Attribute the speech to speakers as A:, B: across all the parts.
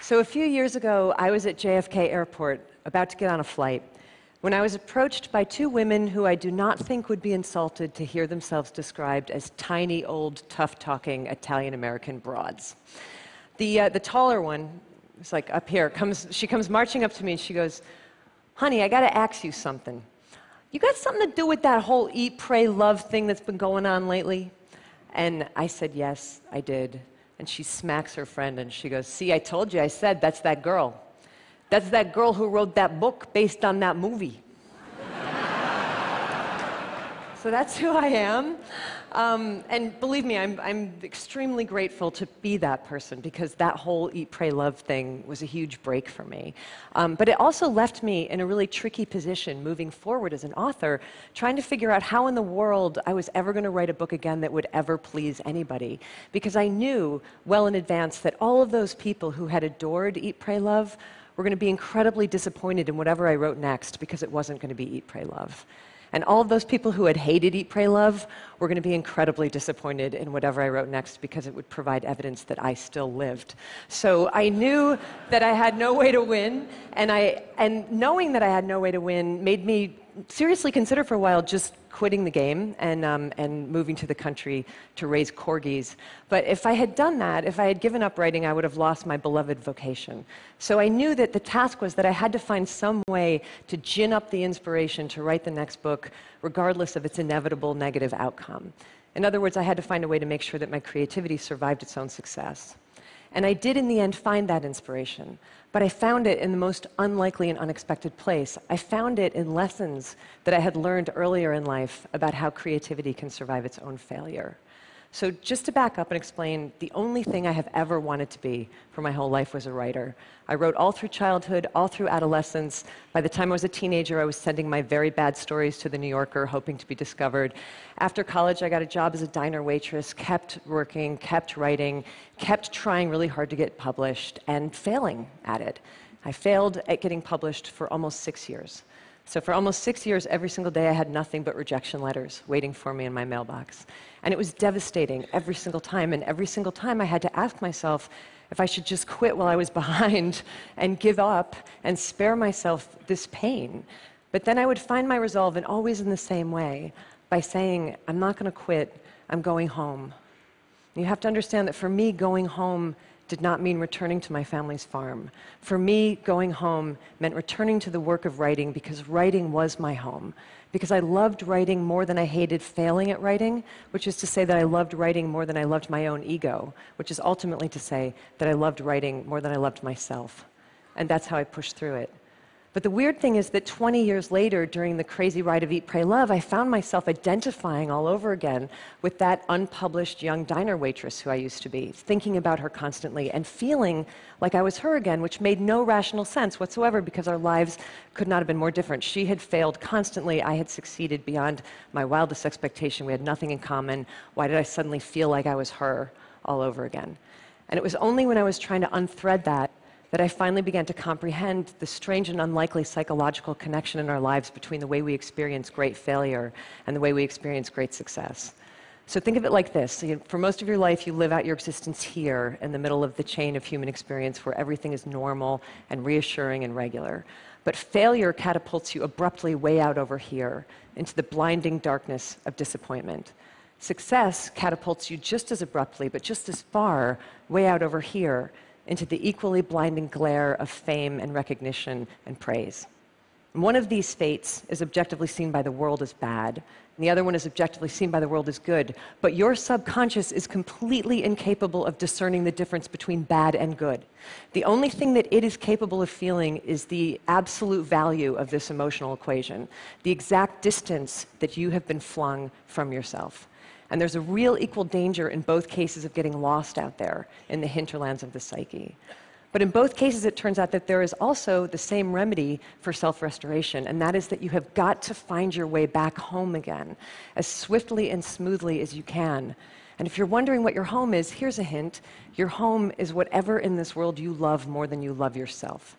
A: So a few years ago, I was at JFK Airport, about to get on a flight, when I was approached by two women who I do not think would be insulted to hear themselves described as tiny, old, tough-talking Italian-American broads. The taller one, it's like up here, she comes marching up to me and she goes, "Honey, I gotta ask you something. You got something to do with that whole eat, pray, love thing that's been going on lately?" And I said, "Yes, I did." And she smacks her friend and she goes, "See, I told you, I said, that's that girl. That's that girl who wrote that book based on that movie." So that's who I am. And believe me, I'm extremely grateful to be that person because that whole eat, pray, love thing was a huge break for me. But it also left me in a really tricky position moving forward as an author, trying to figure out how in the world I was ever going to write a book again that would ever please anybody. Because I knew well in advance that all of those people who had adored Eat, Pray, Love were going to be incredibly disappointed in whatever I wrote next because it wasn't going to be Eat, Pray, Love. And all of those people who had hated Eat, Pray, Love were going to be incredibly disappointed in whatever I wrote next because it would provide evidence that I still lived. So I knew that I had no way to win, and knowing that I had no way to win made me seriously consider for a while just quitting the game and moving to the country to raise corgis. But if I had done that, if I had given up writing, I would have lost my beloved vocation. So I knew that the task was that I had to find some way to gin up the inspiration to write the next book, regardless of its inevitable negative outcome. In other words, I had to find a way to make sure that my creativity survived its own success. And I did, in the end, find that inspiration. But I found it in the most unlikely and unexpected place. I found it in lessons that I had learned earlier in life about how creativity can survive its own failure. So just to back up and explain, the only thing I have ever wanted to be for my whole life was a writer. I wrote all through childhood, all through adolescence. By the time I was a teenager, I was sending my very bad stories to The New Yorker, hoping to be discovered. After college, I got a job as a diner waitress, kept working, kept writing, kept trying really hard to get published, and failing at it. I failed at getting published for almost 6 years. So for almost 6 years, every single day, I had nothing but rejection letters waiting for me in my mailbox. And it was devastating every single time. And every single time, I had to ask myself if I should just quit while I was behind and give up and spare myself this pain. But then I would find my resolve, and always in the same way, by saying, "I'm not going to quit. I'm going home." And you have to understand that for me, going home did not mean returning to my family's farm. For me, going home meant returning to the work of writing because writing was my home. Because I loved writing more than I hated failing at writing, which is to say that I loved writing more than I loved my own ego, which is ultimately to say that I loved writing more than I loved myself. And that's how I pushed through it. But the weird thing is that 20 years later, during the crazy ride of Eat, Pray, Love, I found myself identifying all over again with that unpublished young diner waitress who I used to be, thinking about her constantly and feeling like I was her again, which made no rational sense whatsoever because our lives could not have been more different. She had failed constantly. I had succeeded beyond my wildest expectation. We had nothing in common. Why did I suddenly feel like I was her all over again? And it was only when I was trying to unthread that I finally began to comprehend the strange and unlikely psychological connection in our lives between the way we experience great failure and the way we experience great success. So think of it like this. For most of your life, you live out your existence here in the middle of the chain of human experience where everything is normal and reassuring and regular. But failure catapults you abruptly way out over here into the blinding darkness of disappointment. Success catapults you just as abruptly, but just as far, way out over here into the equally blinding glare of fame and recognition and praise. And one of these fates is objectively seen by the world as bad, and the other one is objectively seen by the world as good, but your subconscious is completely incapable of discerning the difference between bad and good. The only thing that it is capable of feeling is the absolute value of this emotional equation, the exact distance that you have been flung from yourself. And there's a real equal danger in both cases of getting lost out there in the hinterlands of the psyche. But in both cases, it turns out that there is also the same remedy for self-restoration, and that is that you have got to find your way back home again as swiftly and smoothly as you can. And if you're wondering what your home is, here's a hint. Your home is whatever in this world you love more than you love yourself.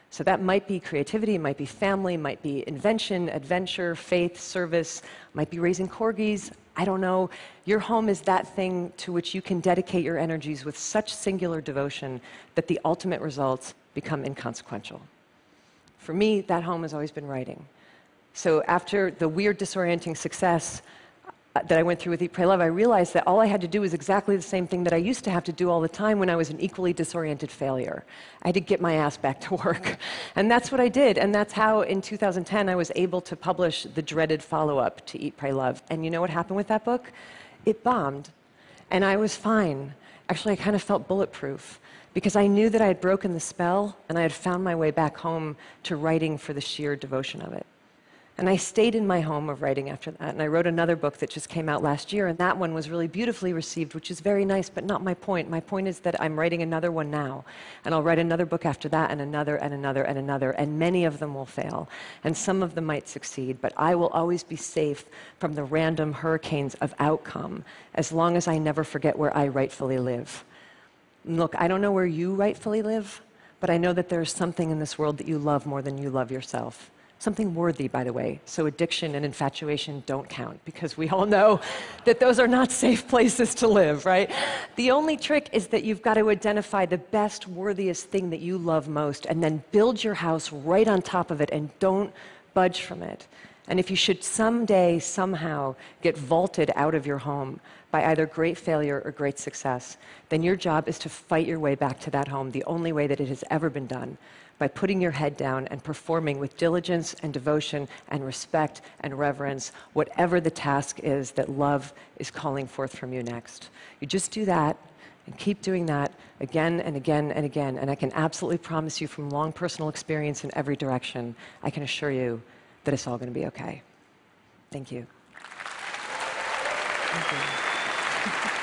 A: So that might be creativity, might be family, might be invention, adventure, faith, service, might be raising corgis. I don't know. Your home is that thing to which you can dedicate your energies with such singular devotion that the ultimate results become inconsequential. For me, that home has always been writing. So after the weird, disorienting success that I went through with Eat, Pray, Love, I realized that all I had to do was exactly the same thing that I used to have to do all the time when I was an equally disoriented failure. I had to get my ass back to work. And that's what I did. And that's how, in 2010, I was able to publish the dreaded follow-up to Eat, Pray, Love. And you know what happened with that book? It bombed. And I was fine. Actually, I kind of felt bulletproof, because I knew that I had broken the spell, and I had found my way back home to writing for the sheer devotion of it. And I stayed in my home of writing after that, and I wrote another book that just came out last year, and that one was really beautifully received, which is very nice, but not my point. My point is that I'm writing another one now, and I'll write another book after that, and another, and another, and another, and many of them will fail, and some of them might succeed, but I will always be safe from the random hurricanes of outcome, as long as I never forget where I rightfully live. Look, I don't know where you rightfully live, but I know that there's something in this world that you love more than you love yourself. Something worthy, by the way. So addiction and infatuation don't count, because we all know that those are not safe places to live, right? The only trick is that you've got to identify the best, worthiest thing that you love most, and then build your house right on top of it, and don't budge from it. And if you should someday, somehow, get vaulted out of your home by either great failure or great success, then your job is to fight your way back to that home the only way that it has ever been done, by putting your head down and performing with diligence and devotion and respect and reverence whatever the task is that love is calling forth from you next. You just do that and keep doing that again and again and again, and I can absolutely promise you from long personal experience in every direction, I can assure you that it's all going to be okay. Thank you. Thank you.